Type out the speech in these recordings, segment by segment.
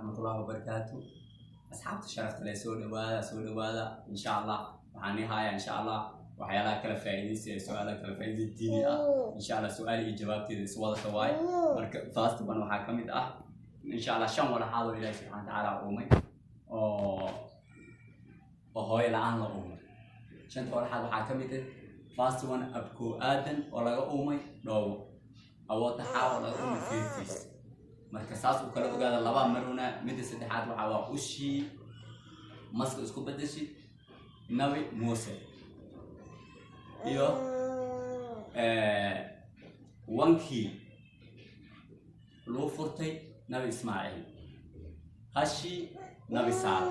ورحمة الله وبركاته. أصحاب الشرف تلي سود وهذا إن شاء الله وعني هاي إن شاء الله وحيالا كلا فايدة سؤالك كلا فايدة الديني إن شاء الله سؤالي إجابتي سؤال سواي مرك فاست بنو حاكمت إن شاء الله شن ولا حاضر إلى سبحانه وتعالى أمي وهاي الآن لا أمي شن ولا حاضر حاكمت فاست ون أبكو آدم ولا أمي لو أو تحاول أمي فيرتيس مركزات وكلا وقال لبا مرونا مدة سدحات وحوا وشي مسك اسكو بدشي نبي موسى iyo wankii loo furtay nabi ismaaciil hashi nabi saar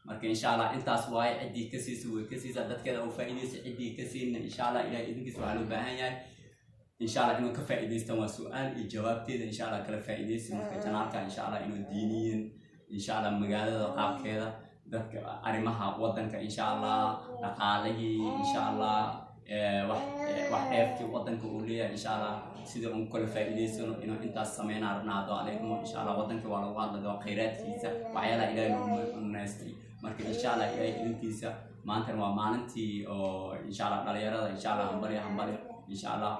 marka insha Allah intaas way cidii ka siisay way ka siisay dadkeeda oo faa'iideysan cidii ka siina insha Allah ilaahay idinkiisa waxa loo baahan yahay insha Allah inuu ka faa'iideystaan waa su'aal iyo jawaabteeda insha Allah kala faa'iideysan marka janaalka insha Allah inuu diiniyin insha Allah magaalada qaabkeeda dadka arimaha wadanka insha Allah dhaqaalahi insha Allah wax dheefkii wadanka uu leeyahay insha Allah sida uu kala faa'iideysano inuu intaas sameeyna rabnaado alaykum insha Allah wadanka waa lagu hadlaa khayraadkiisa waxyaalaha ilaahay uu naastay marka insha Allah ilaahay idinkiisa maanta waa maalintii oo insha Allah dhalinyarada insha Allah hambali insha Allah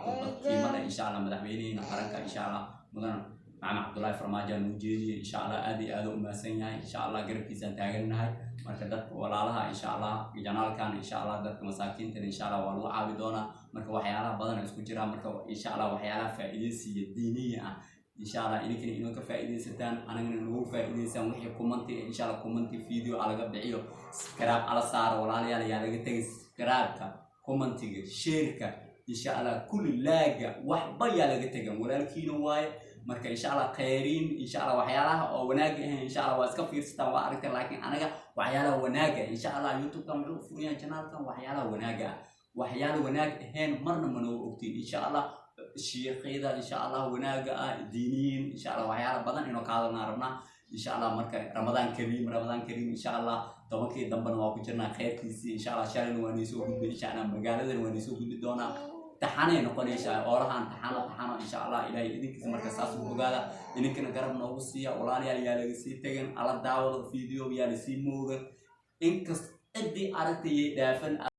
qiimada insha Allah madaxweynaha qaranka insha Allah mudan معنا عبد الله فرماجة نوجيني إن شاء الله أدي مسنيا إن شاء الله قرب كيسان تاجرناها مركزات ولا لها إن شاء الله جنال كان إن شاء الله ذات مساكين إن شاء الله والله عابدونا مركز وحياة بدنا نسكجرا مركز إن شاء الله وحياة فائدة دينية إن شاء الله إنك فائدة ستان أنا نقول فائدة سان وحي كومنتي إن شاء الله كومنتي فيديو على قبل عيو سكراب على صار ولا لي على قتيج سكراب كومنتي شيركة إن شاء الله كل لاجا وحبي على قتيج ولا الكيلو واي marka insha Allah khayrin insha Allah waxyaalaha oo wanaag ah insha Allah waa iska fiirsata waa aragtay laakiin anaga waxyaalaha wanaag ah insha Allah YouTube kan wuxuu furiyay channel-kan waxyaalaha wanaag ah waxyaalaha wanaag ahayn marna ma noo ogtiin insha Allah sheekhyada insha Allah wanaag ah diiniin insha Allah waxyaalaha badan inoo ka hadalna rabna insha Allah marka Ramadan Kareem insha Allah tobankii dambana waa ku jirnaa khayrkiisa insha Allah shalay waa niisoo gudbin insha Allah magaalada waa niisoo gudbin doona تحنين نقول إن شاء الله أورها تحنا إن شاء الله إلى إذنك مركز ساس وقالا إنك نقرب نوصية ولا يا لسي تجن على دعوة فيديو يا لسي موجود إنك أدي أرتي دافن